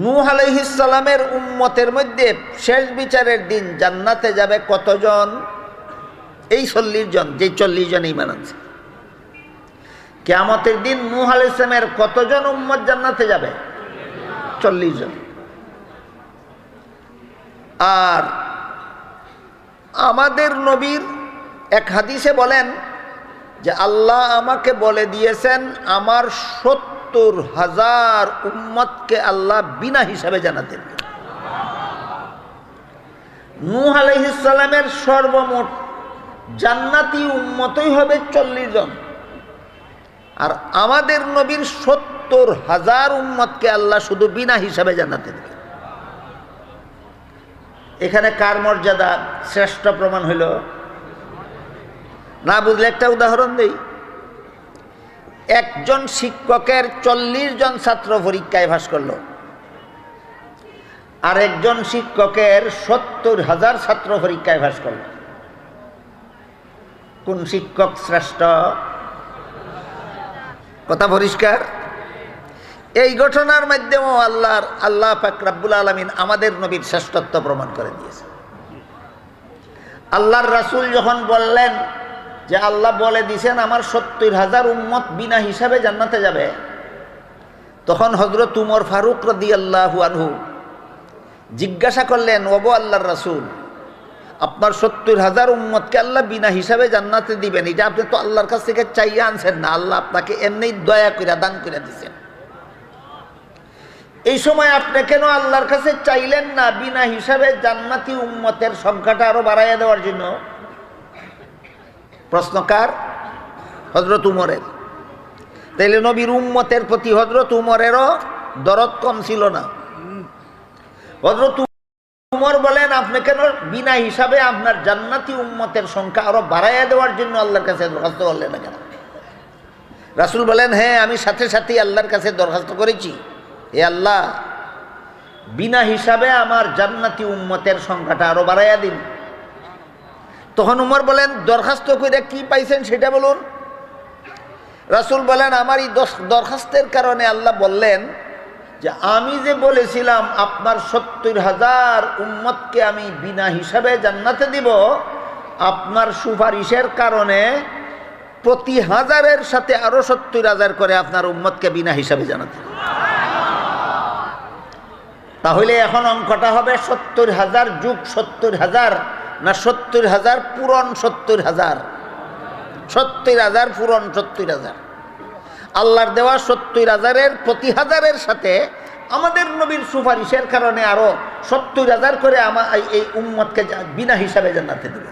নূহ আলাইহিস সালামের উম্মতের মধ্যে শেষ বিচারের দিন জান্নাতে যাবে কতজন? এই 40 জন, যে 40 জন ঈমান আনছে। কিয়ামতের দিন নূহ আলাইহিস সালামের কতজন উম্মত জান্নাতে যাবে? 40 জন। আর আমাদের নবীর এক হাদিসে বলেন যে আল্লাহ আমাকে বলে দিয়েছেন আমার 70,000 উম্মতকে আল্লাহ বিনা হিসাবে জান্নাতে দিবেন। নূহ আলাইহিস সালামের সর্বমোট জান্নাতি উম্মতই হবে 40 জন, আর আমাদের নবীর 70,000 উম্মতকে আল্লাহ শুধু বিনা হিসাবে জান্নাতে দিবেন। এখানে কার মর্যাদা শ্রেষ্ঠ প্রমাণ হইল? না বুঝলে একটা উদাহরণ দেই। একজন শিক্ষকের 40 জন ছাত্র পরীক্ষায় পাস করলো, আর একজন শিক্ষকের 70,000 ছাত্র পরীক্ষায় পাস করল। কোন শিক্ষক শ্রেষ্ঠ? কথা পরিষ্কার? এই ঘটনার মাধ্যমেও আল্লাহ পাক রব্বুল আলামিন আমাদের নবীর শ্রেষ্ঠত্ব প্রমাণ করে দিয়েছে। আল্লাহর রাসূল যখন বললেন যে আল্লাহ বলে দিয়েছেন আমার 70,000 উম্মত বিনা হিসাবে জান্নাতে যাবে, তখন হযরত উমর ফারুক রাদিয়াল্লাহু আনহু জিজ্ঞাসা করলেন, ওগো আল্লাহর রাসূল, আপনার 70,000 উম্মতকে আল্লাহ বিনা হিসাবে জান্নাতে দিবেন, এটা আপনি তো আল্লাহর কাছ থেকে চাইয়া আনছেন না, আল্লাহ আপনাকে এমনি দয়া করে দান করে দিয়েছেন। এই সময় আপনি কেন আল্লাহর কাছে চাইলেন না বিনা হিসাবে জান্নাতি উম্মতের সংখ্যাটা আরো বাড়াইয়া দেওয়ার জন্য? প্রশ্নকার? হযরত উমরের। তাইলে নবীর উম্মতের প্রতি হযরত উমরেরও দরদ কম ছিল না। হযরত উমর বলেন আপনি কেন বিনা হিসাবে আপনার জান্নাতি উম্মতের সংখ্যা আরো বাড়াইয়া দেওয়ার জন্য আল্লাহর কাছে দরখাস্ত করলেন না কেন? রাসূল বলেন, হ্যাঁ আমি সাথে সাথে আল্লাহর কাছে দরখাস্ত করেছি, হে আল্লাহ বিনা হিসাবে আমার জান্নাতি উম্মতের সংখ্যাটা আরো বাড়াইয়া দিন। তখন উমর বলেন, দরখাস্ত করে কি পাইছেন সেটা বলুন। রাসূল বলেন, আমার এই দরখাস্তের কারণে আল্লাহ বললেন যে আমি যে বলেছিলাম আপনার 70,000 উম্মতকে আমি বিনা হিসাবে জান্নাতে দিব, আপনার সুপারিশের কারণে প্রতি হাজারের সাথে আরো 70,000 করে আপনার উম্মতকে বিনা হিসাবে জান্নাতে। তাহলে এখন অঙ্কটা হবে 70,000 যোগ 70,000 না 70,000 পূরণ 70,000? 70,000 পূরণ 70,000। আল্লাহর দেওয়া 70,000-এর প্রতি হাজারের সাথে আমাদের নবীর সুপারিশের কারণে আরো 70,000 করে এই উম্মতকে বিনা হিসাবে জান্নাতে দিবে।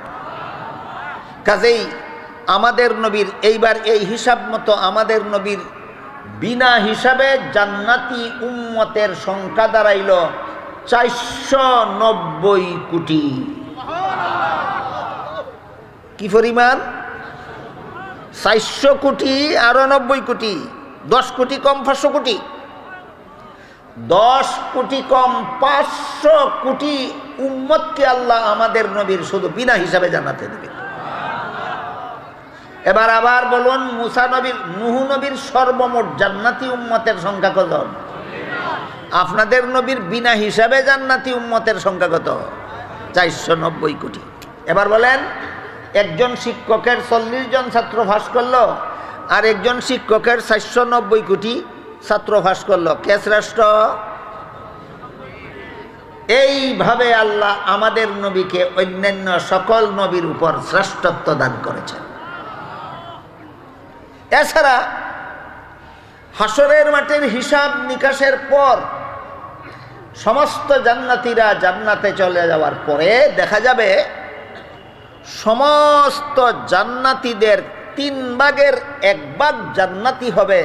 কাজেই আমাদের নবীর এইবার এই হিসাব মতো আমাদের নবীর বিনা হিসাবে জান্নাতি উম্মতের সংখ্যা দাঁড়াইল 490 কোটি। কি পরিমাণ? 400 কোটি আরো 90 কোটি, 10 কোটি কম 500 কোটি, 10 কোটি কম 500 কোটি উম্মতকে আল্লাহ আমাদের নবীর শুধু বিনা হিসাবে জান্নাতে দিবে। এবার আবার বলুন, মুসা নবীর, নূহ নবীর সর্বমোট জান্নাতি উম্মতের সংখ্যা কত? আপনাদের নবীর বিনা হিসাবে জান্নাতি উম্মতের সংখ্যা কত? 490 কোটি। এবার বলেন, একজন শিক্ষকের 40 জন ছাত্র পাস করলো, আর একজন শিক্ষকের 490 কোটি ছাত্র পাস করলো, কে শ্রেষ্ঠ? এইভাবে আল্লাহ আমাদের নবীকে অন্যান্য সকল নবীর উপর শ্রেষ্ঠত্ব দান করেছেন। এছাড়া হাসরের মাঠের হিসাব নিকাশের পর সমস্ত জান্নাতীরা জান্নাতে চলে যাওয়ার পরে দেখা যাবে সমস্ত জান্নাতীদের 3 ভাগের 1 ভাগ জান্নাতি হবে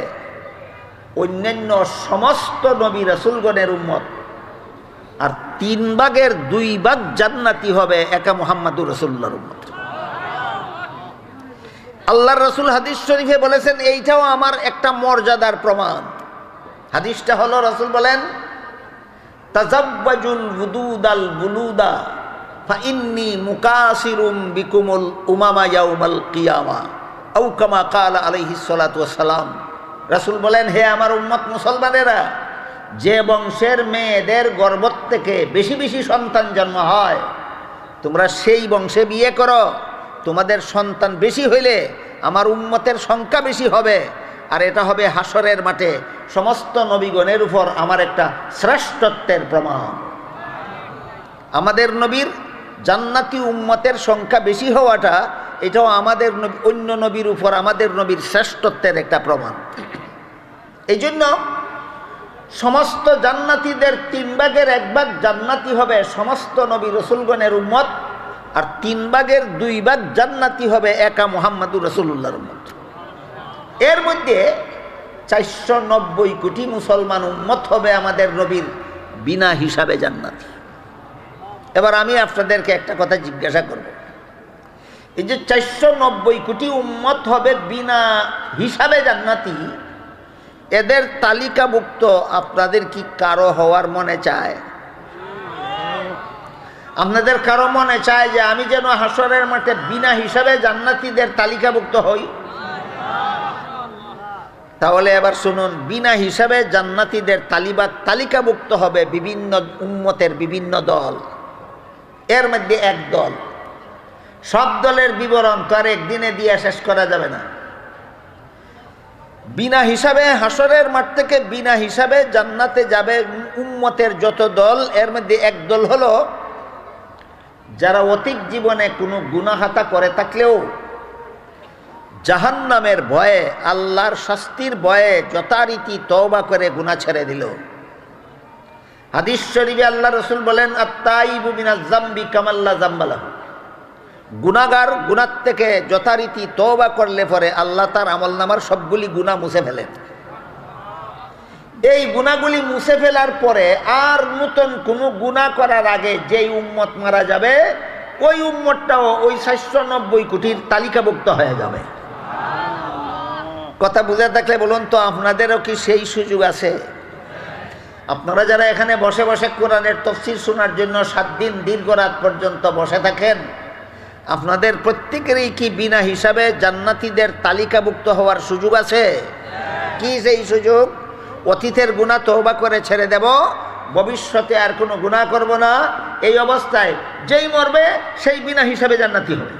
অন্যান্য সমস্ত নবী রাসূলগণের উম্মত, আর 3 ভাগের 2 ভাগ জান্নাতি হবে একা মুহাম্মদুর রাসূলুল্লাহর উম্মত। আল্লাহর রাসূল হাদিস শরীফে বলেছেন, এইটাও আমার একটা মর্যাদার প্রমাণ। হাদিসটা হলো, রাসূল বলেন, তাজাব্বাজুল বুদুদাল বুলুদা ফাইন্নি মুকাসিরুম বিকুমুল উমামা ইয়াউমাল কিয়ামা আও কামা ক্বালা আলাইহিস সালাতু ওয়াস সালাম। রাসূল বলেন, হে আমার উম্মত মুসলমানেরা, যে বংশের মেয়েদের গর্ভ থেকে বেশি বেশি সন্তান জন্ম হয় তোমরা সেই বংশে বিয়ে করো, তোমাদের সন্তান বেশি হইলে আমার উম্মতের সংখ্যা বেশি হবে, আর এটা হবে হাসরের মাঠে সমস্ত নবীগণের উপর আমার একটা শ্রেষ্ঠত্বের প্রমাণ। আমাদের নবীর জান্নাতি উম্মতের সংখ্যা বেশি হওয়াটা এটাও আমাদের অন্য নবীর উপর আমাদের নবীর শ্রেষ্ঠত্বের একটা প্রমাণ। এই জন্য সমস্ত জান্নাতীদের 3 ভাগের 1 ভাগ জান্নাতি হবে সমস্ত নবী রসুলগণের উম্মত, আর 3 ভাগের 2 ভাগ জান্নাতি হবে একা মুহাম্মদুর রাসূলুল্লাহর উম্মত। এর মধ্যে 490 কোটি মুসলমান উম্মত হবে আমাদের নবীর বিনা হিসাবে জান্নাতি। এবার আমি আপনাদেরকে একটা কথা জিজ্ঞাসা করব, এই যে 490 কোটি উম্মত হবে বিনা হিসাবে জান্নাতি, এদের তালিকাভুক্ত আপনাদের কি কারো হওয়ার মনে চায়? আপনাদের কারো মনে চায় যে আমি যেন হাসরের মাঠে বিনা হিসাবে জান্নাতীদের তালিকাভুক্ত হই? তাহলে এবার শুনুন, বিনা হিসাবে জান্নাতীদের তালিকাভুক্ত হবে বিভিন্ন উম্মতের বিভিন্ন দল। এর মধ্যে এক দল, সব দলের বিবরণ তো আর একদিনে দিয়ে শেষ করা যাবে না। বিনা হিসাবে হাসরের মাঠ থেকে বিনা হিসাবে জান্নাতে যাবে উম্মতের যত দল, এর মধ্যে এক দল হলো যারা অতীত জীবনে কোনো গুনাহাতা করে থাকলেও জাহান্নামের ভয়ে, আল্লাহর শাস্তির ভয়ে যথারীতি তওবা করে গুনাহ ছেড়ে দিল। হাদিস শরীফে আল্লাহ রসুল বলেন, আত-তাইবু মিনাজ যামবি কামাল্লা যামবালাহু, গুনাহগার গুনাহ থেকে যথারীতি তওবা করলে পরে আল্লাহ তার আমলনামার সবগুলি গুনাহ মুছে ফেলেন। এই গুনাহগুলি মুছে ফেলার পরে আর নতুন কোনো গুনাহ করার আগে যেই উম্মত মারা যাবে ওই উম্মতটাও ওই 490 কোটির তালিকাভুক্ত হয়ে যাবে। কথা বুঝে থাকলে বলুন তো, আপনাদেরও কি সেই সুযোগ আছে? আপনারা যারা এখানে বসে বসে কোরআনের তাফসীর শোনার জন্য 7 দিন দীর্ঘ রাত পর্যন্ত বসে থাকেন, আপনাদের প্রত্যেকেরই কি বিনা হিসাবে জান্নাতীদের তালিকাভুক্ত হওয়ার সুযোগ আছে? কি সেই সুযোগ? অতীতের গুনাহ তওবা করে ছেড়ে দেব, ভবিষ্যতে আর কোনো গুনাহ করব না। এই অবস্থায় যেই মরবে সেই বিনা হিসাবে জান্নাতি হবে।